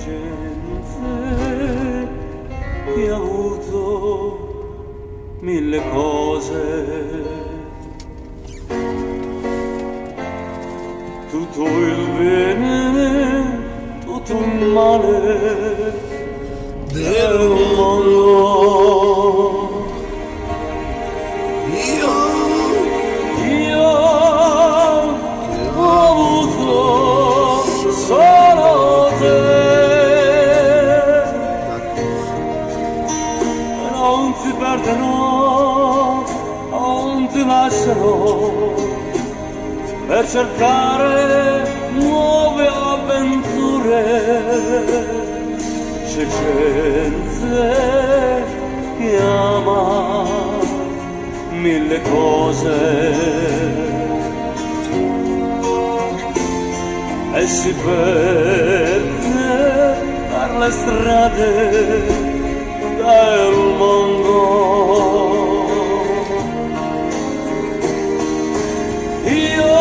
gente che ha avuto mille cose, tutto il bene, tutto il male del mondo. Io ho avuto solo te, non ti perderò, non ti lascerò, per cercare nuove avventure. C'è gente che ama mille cose e si perde per le strade del mondo. Io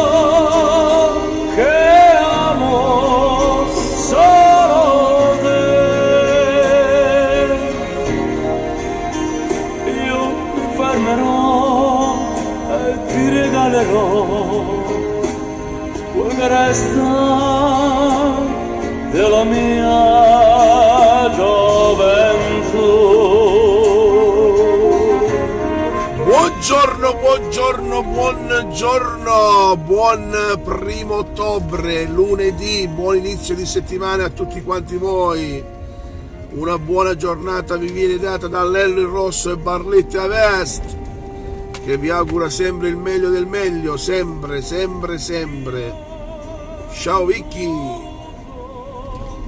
che amo solo te, io mi fermerò e ti regalerò quel che resta della mia gioventù. Buongiorno, buongiorno, buongiorno, buon 1° ottobre, lunedì, buon inizio di settimana a tutti quanti voi. Una buona giornata vi viene data da Lello il Rosso e Barletta Vest, che vi augura sempre il meglio del meglio, sempre, sempre, sempre. Ciao Vicky,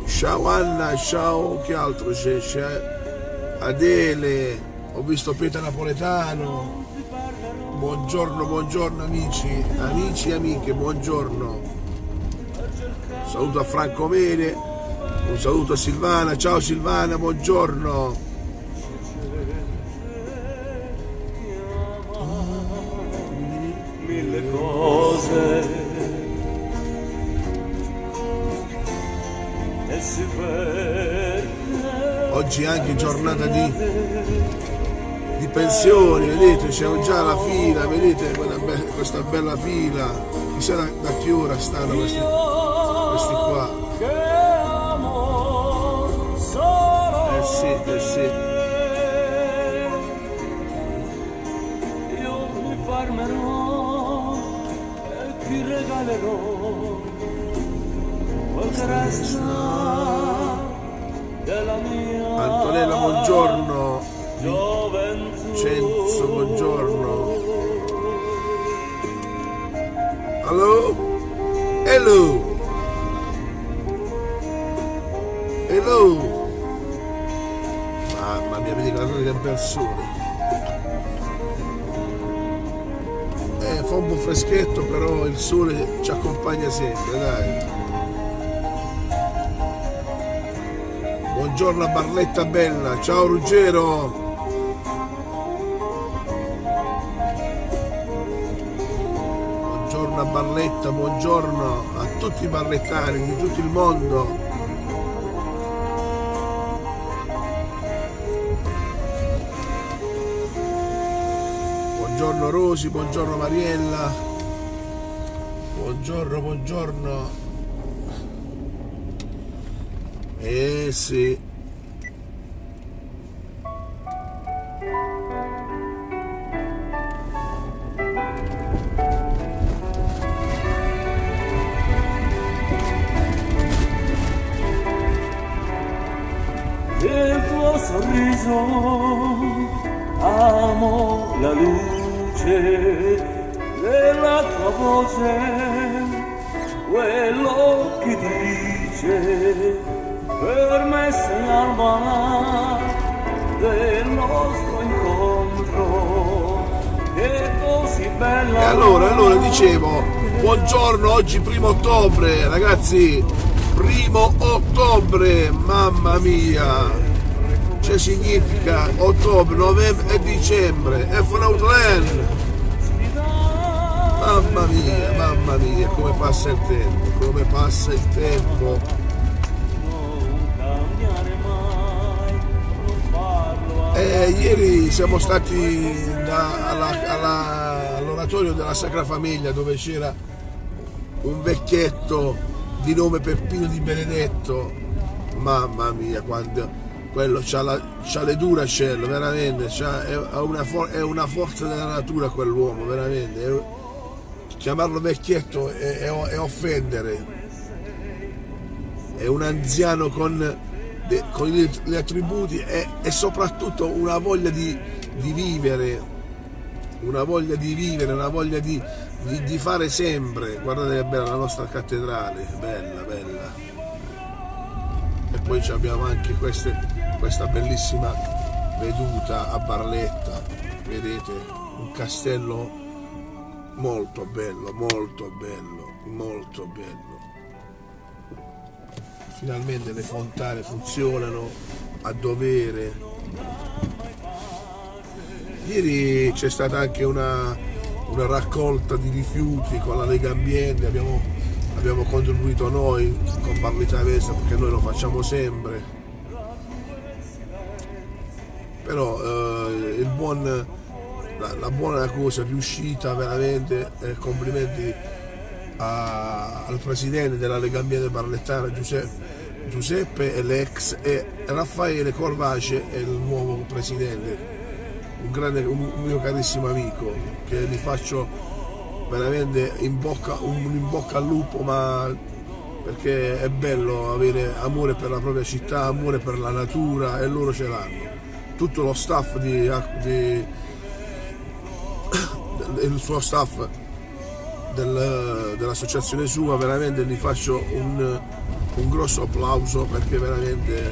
ciao Anna, ciao, che altro c'è? Adele, ho visto Peta Napoletano. Buongiorno, buongiorno amici, amici e amiche, buongiorno. Un saluto a Franco Mene, un saluto a Silvana, ciao Silvana, buongiorno. Mille cose e si perde. Oggi è anche giornata di pensioni, vedete, c'è già la fila, vedete questa bella fila, chissà da che ora stanno questi qua. Sì. Io mi fermerò e ti regalerò quel che resta della mia Antonella, buongiorno. gioventù. Cenzo, buongiorno. Hello? Hello? Hello? Mamma mia, vedi che le persone. Fa un po' freschetto, però il sole ci accompagna sempre, dai. Buongiorno a Barletta Bella, ciao Ruggero. Buongiorno a Barletta, buongiorno a tutti i barlettani di tutto il mondo. Buongiorno Rosi, buongiorno Mariella, buongiorno, buongiorno. Sì. Il tuo sorriso, amo la luce della tua voce, quello che dice per me sei l'alba del nostro incontro, è così bella. E allora dicevo, buongiorno, oggi 1° ottobre, ragazzi, 1° ottobre, mamma mia, cioè significa ottobre, novembre e dicembre, è Outland. Mamma mia, come passa il tempo, come passa il tempo. Ieri siamo stati all'oratorio della Sacra Famiglia, dove c'era un vecchietto di nome Peppino Di Benedetto. Mamma mia, quando quello c'ha le Duracell, veramente, è una forza della natura quell'uomo, veramente. Chiamarlo vecchietto è offendere. È un anziano con gli attributi e soprattutto una voglia di vivere, una voglia di fare sempre. Guardate che bella la nostra cattedrale, bella. E poi abbiamo anche questa bellissima veduta a Barletta, vedete, un castello molto bello. Finalmente le fontane funzionano a dovere. Ieri c'è stata anche una raccolta di rifiuti con la Lega Ambiente, abbiamo contribuito noi con Barletta Vesta, perché noi lo facciamo sempre. Però la buona cosa è riuscita veramente, complimenti al presidente della Lega Ambiente Barlettana Giuseppe e Raffaele Corvace è il nuovo presidente, un mio carissimo amico, che gli faccio veramente un in bocca al lupo, ma perché è bello avere amore per la propria città, amore per la natura, e loro ce l'hanno. Tutto lo staff il suo staff dell'associazione sua, veramente gli faccio un grosso applauso, perché veramente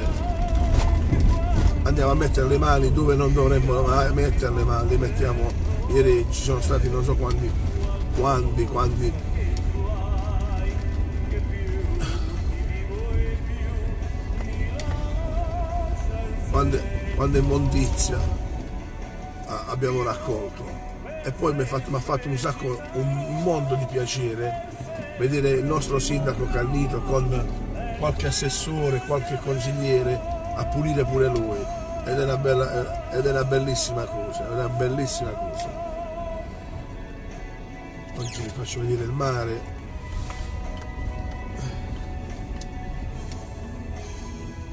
andiamo a mettere le mani dove non dovremmo mai mettere le mani, mettiamo. Ieri ci sono stati non so quanti quando immondizia abbiamo raccolto. E poi mi ha fatto un mondo di piacere vedere il nostro sindaco Cannito con qualche assessore, qualche consigliere a pulire pure lui, ed è una bellissima cosa, Oggi vi faccio vedere il mare.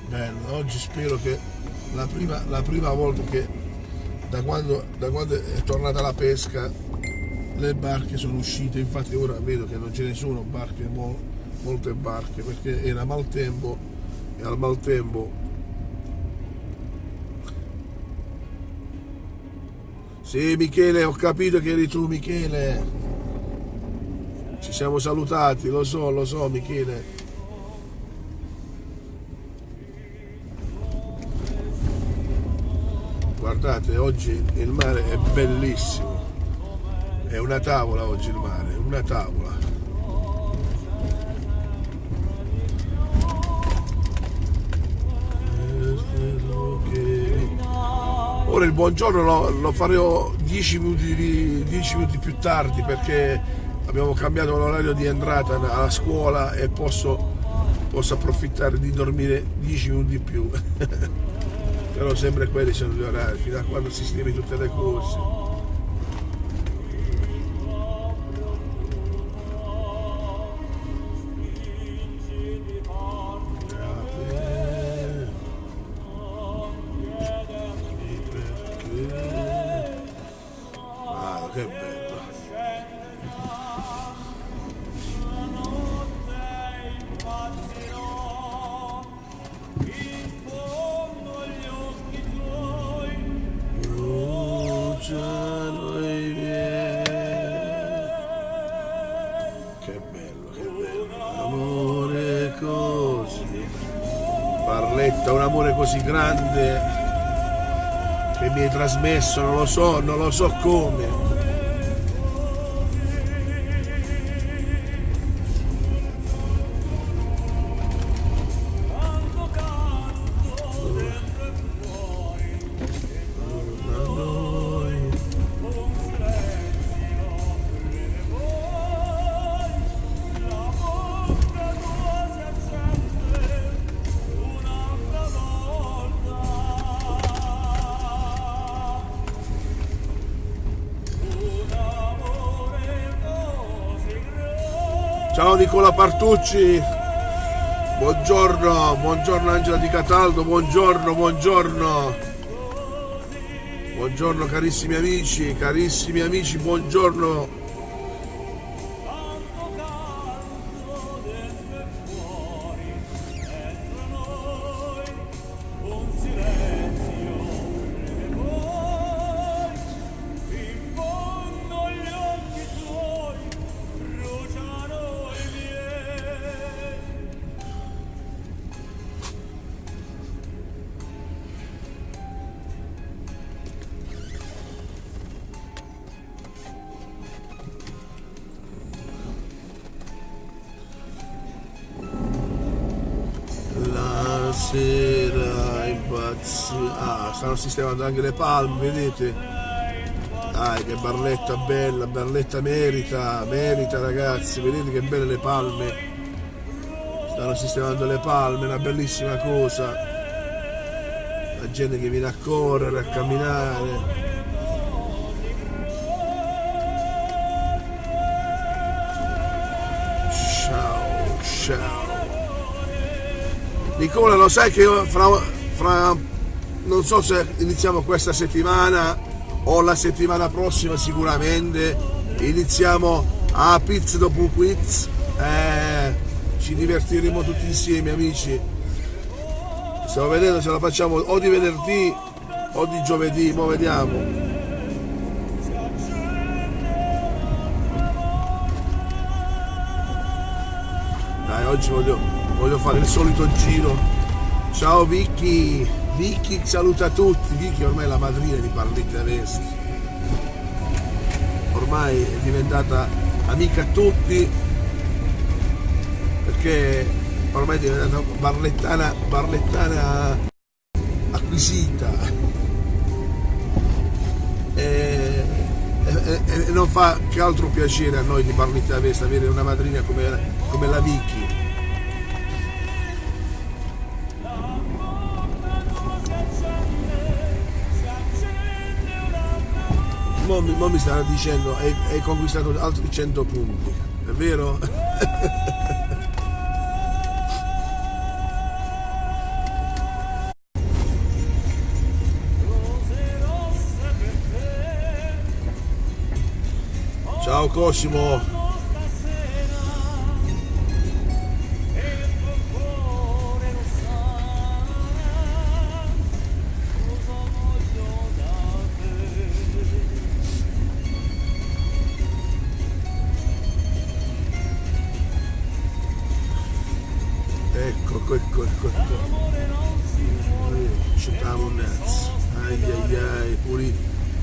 Bello, oggi spero che la prima volta che da quando è tornata la pesca le barche sono uscite, infatti ora vedo che non ce ne sono barche, molte barche, perché era maltempo, e al maltempo sì, Michele, ho capito che eri tu, Michele, ci siamo salutati, lo so Michele. Guardate, oggi il mare è bellissimo, è una tavola oggi il mare, una tavola. Ora il buongiorno lo farò 10 minuti più tardi, perché abbiamo cambiato l'orario di entrata alla scuola e posso approfittare di dormire 10 minuti in più. Però sempre quelli sono gli orari, fino a quando sistemi tutte le cose. Che bello. Che bello, amore così, Barletta, un amore così grande che mi hai trasmesso, non lo so come. Ciao Nicola Partucci, buongiorno, buongiorno Angela Di Cataldo, buongiorno, buongiorno, buongiorno carissimi amici, buongiorno. Sera stanno sistemando anche le palme, vedete? Dai, che barletta bella, barletta merita ragazzi, vedete che belle le palme, stanno sistemando le palme, una bellissima cosa, la gente che viene a correre, a camminare. Ciao. Nicola, lo sai che fra non so se iniziamo questa settimana o la settimana prossima, sicuramente iniziamo a Pizza dopo Quiz, ci divertiremo tutti insieme amici, stiamo vedendo se la facciamo o di venerdì o di giovedì, mo vediamo. Dai, oggi voglio fare il solito giro. Ciao Vicky, saluta tutti. Vicky ormai è la madrina di Barlette Avest, ormai è diventata amica a tutti perché ormai è diventata barlettana acquisita e non fa che altro piacere a noi di Barlette Avest avere una madrina come la Vicky. Mo mi stanno dicendo hai conquistato altri 100 punti, è vero? Ciao Cosimo. Ecco. Ci troviamo un nazzo. Ai, pure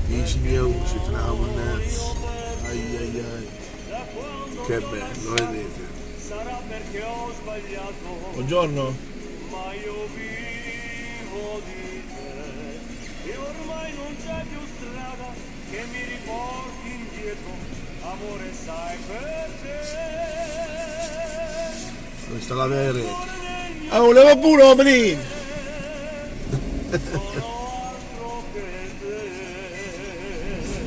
dici miei ci troviamo un nazzo. Ai. Che bello, vedete. Buongiorno. Ma io vivo di te e ormai non c'è più strada che mi riporti indietro, amore sai perché. Dove sta la vera? Ah, volevo pure opening!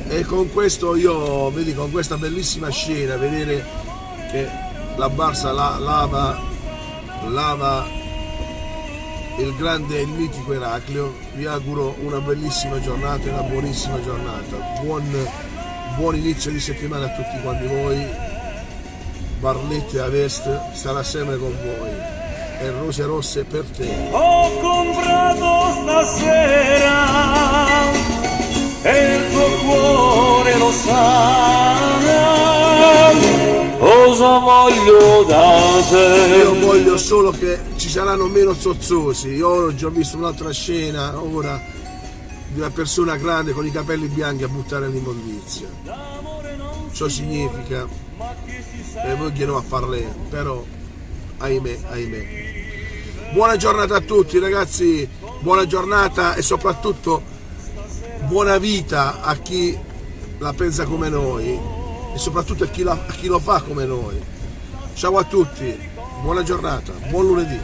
E con questo vedi, con questa bellissima scena, vedere che la Barça lava il grande e il mitico Eraclio, vi auguro una bellissima giornata e una buonissima giornata. Buon inizio di settimana a tutti quanti voi. Barlette Avest starà sempre con voi e rose rosse per te. Ho comprato stasera e il tuo cuore lo sa, cosa voglio da te. Io voglio solo che ci saranno meno zozzosi. Io oggi ho visto un'altra scena ora di una persona grande con i capelli bianchi a buttare l'immondizia. Ciò significa e voi che non a parlare, però ahimè. Buona giornata a tutti ragazzi, buona giornata e soprattutto buona vita a chi la pensa come noi e soprattutto a chi lo fa come noi. Ciao a tutti, buona giornata, buon lunedì.